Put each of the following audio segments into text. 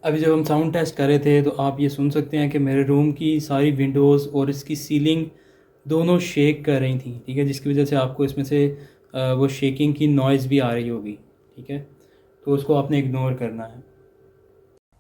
अभी जब हम साउंड टेस्ट कर रहे थे तो आप ये सुन सकते हैं कि मेरे रूम की सारी विंडोज़ और इसकी सीलिंग दोनों शेक कर रही थी, ठीक है, जिसकी वजह से आपको इसमें से वो शेकिंग की नॉइज़ भी आ रही होगी, ठीक है। तो उसको आपने इग्नोर करना है।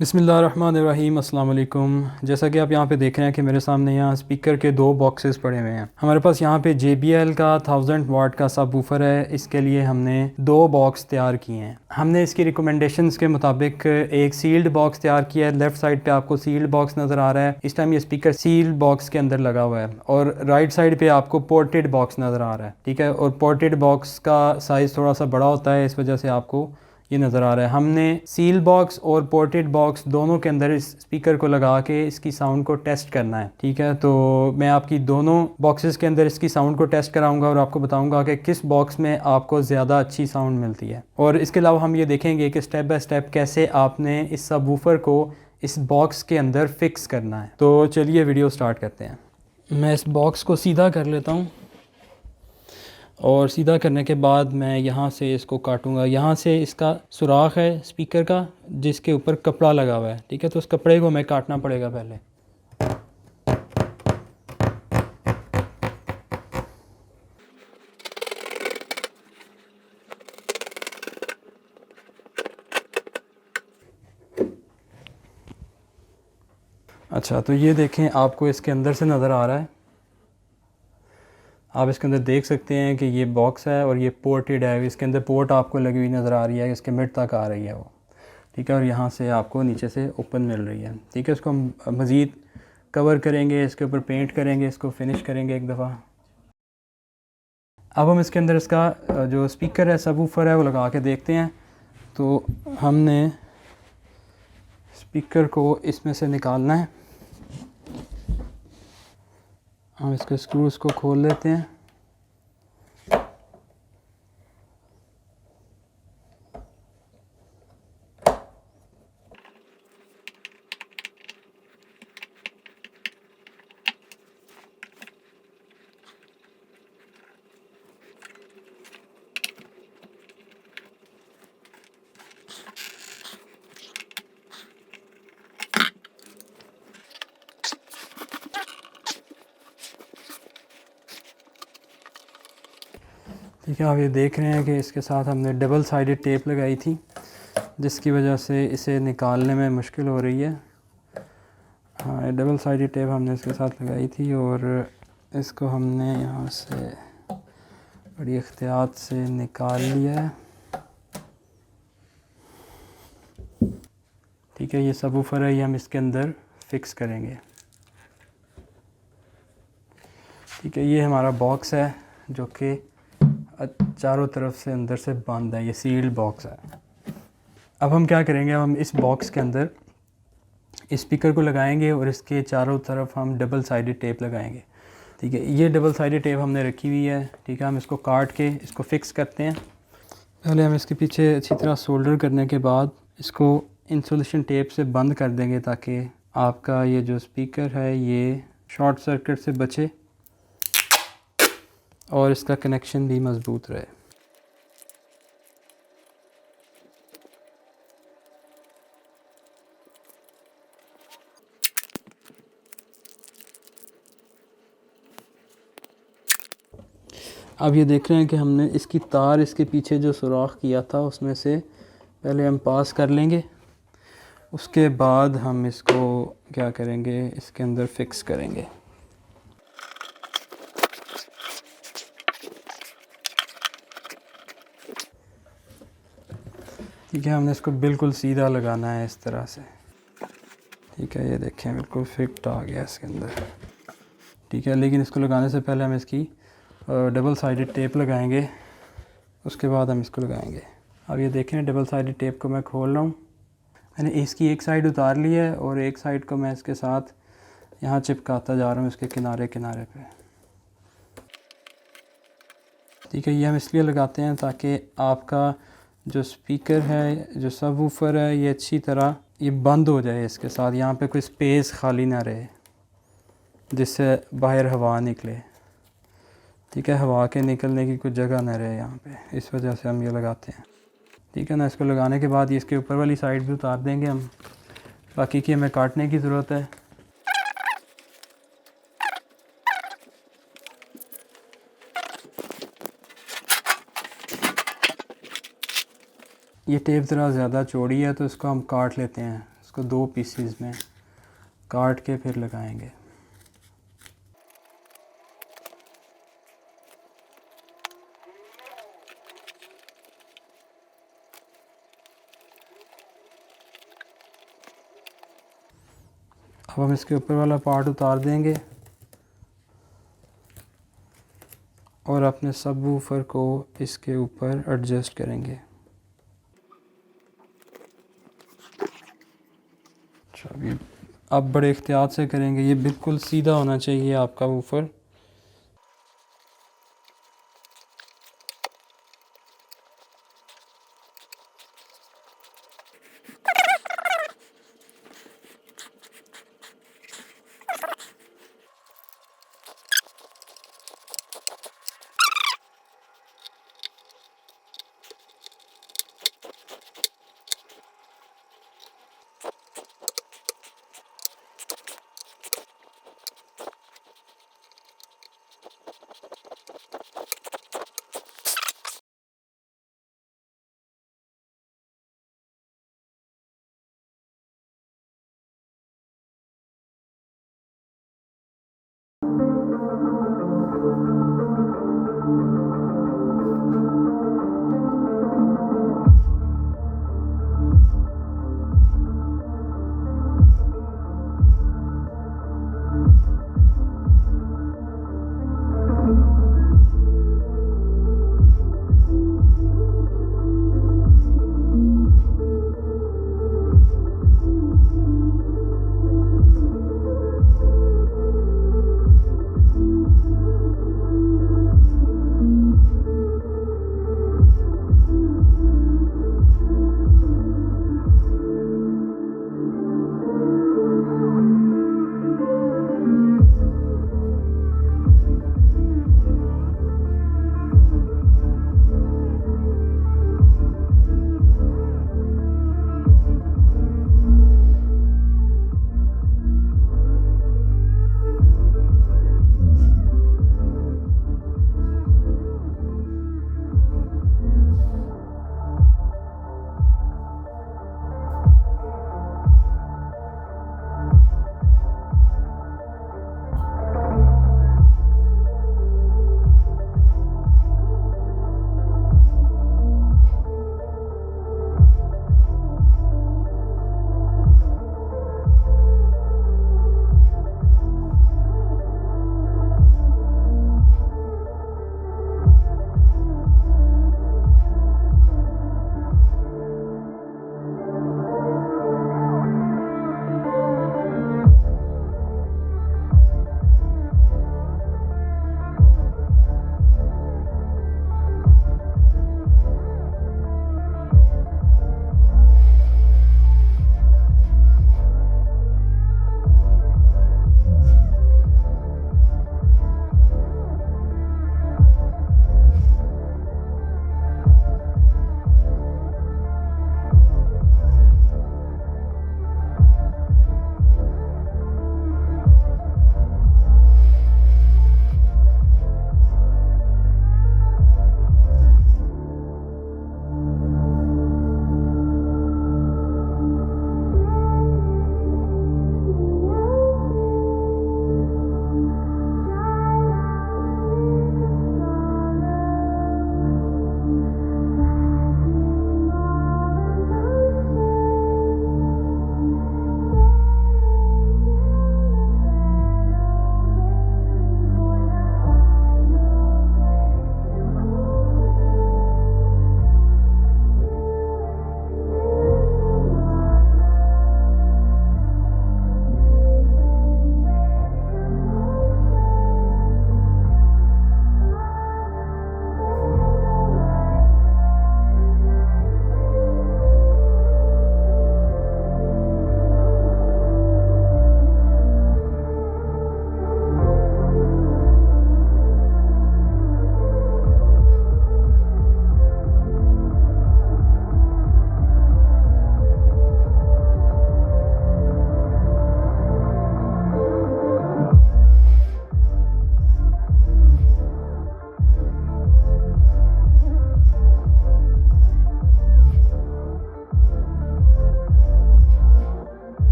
बिस्मिल्लाहिर्रहमानिर्रहीम, अस्सलाम वालेकुम। जैसा कि आप यहाँ पे देख रहे हैं कि मेरे सामने यहाँ स्पीकर के दो बॉक्सेस पड़े हुए हैं। हमारे पास यहाँ पे JBL का 1000 वाट का सब वूफ़र है। इसके लिए हमने दो बॉक्स तैयार किए हैं। हमने इसकी रिकमेंडेशंस के मुताबिक एक सील्ड बॉक्स तैयार किया है। लेफ़्ट साइड पे आपको सील्ड बॉक्स नज़र आ रहा है। इस टाइम ये स्पीकर सील्ड बॉक्स के अंदर लगा हुआ है और राइट साइड पे आपको पोर्टेड बॉक्स नज़र आ रहा है, ठीक है। और पोर्टेड बॉक्स का साइज़ थोड़ा सा बड़ा होता है, इस वजह से आपको ये नज़र आ रहा है। हमने सील बॉक्स और पोर्टेड बॉक्स दोनों के अंदर इस स्पीकर को लगा के इसकी साउंड को टेस्ट करना है, ठीक है। तो मैं आपकी दोनों बॉक्सेस के अंदर इसकी साउंड को टेस्ट कराऊंगा और आपको बताऊंगा कि किस बॉक्स में आपको ज़्यादा अच्छी साउंड मिलती है। और इसके अलावा हम ये देखेंगे कि स्टेप बाय स्टेप कैसे आपने इस सब वूफर को इस बॉक्स के अंदर फिक्स करना है। तो चलिए वीडियो स्टार्ट करते हैं। मैं इस बॉक्स को सीधा कर लेता हूँ और सीधा करने के बाद मैं यहाँ से इसको काटूंगा। यहाँ से इसका सुराख है स्पीकर का जिसके ऊपर कपड़ा लगा हुआ है, ठीक है। तो उस कपड़े को मैं काटना पड़ेगा पहले। अच्छा, तो ये देखें, आपको इसके अंदर से नज़र आ रहा है। आप इसके अंदर देख सकते हैं कि ये बॉक्स है और ये पोर्टेड है। इसके अंदर पोर्ट आपको लगी हुई नज़र आ रही है, इसके मिड तक आ रही है वो, ठीक है। और यहाँ से आपको नीचे से ओपन मिल रही है, ठीक है। इसको हम मज़ीद कवर करेंगे, इसके ऊपर पेंट करेंगे, इसको फिनिश करेंगे एक दफ़ा। अब हम इसके अंदर इसका जो स्पीकर है, सबवूफर है, वो लगा के देखते हैं। तो हमने स्पीकर को इसमें से निकालना है। हम इसके स्क्रूज़ को खोल लेते हैं। ठीक है, आप ये देख रहे हैं कि इसके साथ हमने डबल साइडेड टेप लगाई थी, जिसकी वजह से इसे निकालने में मुश्किल हो रही है। हाँ, डबल साइडेड टेप हमने इसके साथ लगाई थी और इसको हमने यहाँ से बड़ी एहतियात से निकाल लिया है, ठीक है। ये सबवूफर है, ये हम इसके अंदर फिक्स करेंगे, ठीक है। ये हमारा बॉक्स है जो कि चारों तरफ से अंदर से बंद है, ये सील्ड बॉक्स है। अब हम क्या करेंगे, हम इस बॉक्स के अंदर इस स्पीकर को लगाएंगे और इसके चारों तरफ हम डबल साइडेड टेप लगाएंगे, ठीक है। ये डबल साइडेड टेप हमने रखी हुई है, ठीक है। हम इसको काट के इसको फिक्स करते हैं। पहले हम इसके पीछे अच्छी तरह सोल्डर करने के बाद इसको इंसुलेशन टेप से बंद कर देंगे ताकि आपका ये जो स्पीकर है ये शॉर्ट सर्किट से बचे और इसका कनेक्शन भी मज़बूत रहे। अब ये देख रहे हैं कि हमने इसकी तार इसके पीछे जो सुराख किया था उसमें से पहले हम पास कर लेंगे, उसके बाद हम इसको क्या करेंगे, इसके अंदर फिक्स करेंगे। ठीक है, हमने इसको बिल्कुल सीधा लगाना है इस तरह से, ठीक है। ये देखें बिल्कुल फिट आ गया इसके अंदर, ठीक है। लेकिन इसको लगाने से पहले हम इसकी डबल साइडेड टेप लगाएंगे, उसके बाद हम इसको लगाएंगे। अब ये देखें, डबल साइडेड टेप को मैं खोल रहा हूँ। मैंने इसकी एक साइड उतार ली है और एक साइड को मैं इसके साथ यहाँ चिपकाता जा रहा हूँ इसके किनारे किनारे पे, ठीक है। ये हम इसलिए लगाते हैं ताकि आपका जो स्पीकर है, जो सबवूफर है, ये अच्छी तरह ये बंद हो जाए इसके साथ, यहाँ पे कोई स्पेस खाली ना रहे जिससे बाहर हवा निकले, ठीक है। हवा के निकलने की कोई जगह ना रहे यहाँ पे, इस वजह से हम ये लगाते हैं, ठीक है ना। इसको लगाने के बाद ये इसके ऊपर वाली साइड भी उतार देंगे हम, बाकी की हमें काटने की ज़रूरत है। ये टेप ज़रा ज़्यादा चौड़ी है तो इसको हम काट लेते हैं। इसको 2 पीसीज में काट के फिर लगाएंगे। अब हम इसके ऊपर वाला पार्ट उतार देंगे और अपने सबवूफर को इसके ऊपर एडजस्ट करेंगे। अच्छा, अब बड़े एहतियात से करेंगे, ये बिल्कुल सीधा होना चाहिए आपका वूफर।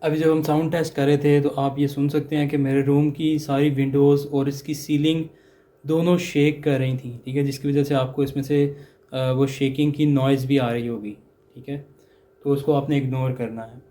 अभी जब हम साउंड टेस्ट कर रहे थे तो आप ये सुन सकते हैं कि मेरे रूम की सारी विंडोज़ और इसकी सीलिंग दोनों शेक कर रही थी, ठीक है, जिसकी वजह से आपको इसमें से वो शेकिंग की नॉइज़ भी आ रही होगी, ठीक है। तो उसको आपने इग्नोर करना है।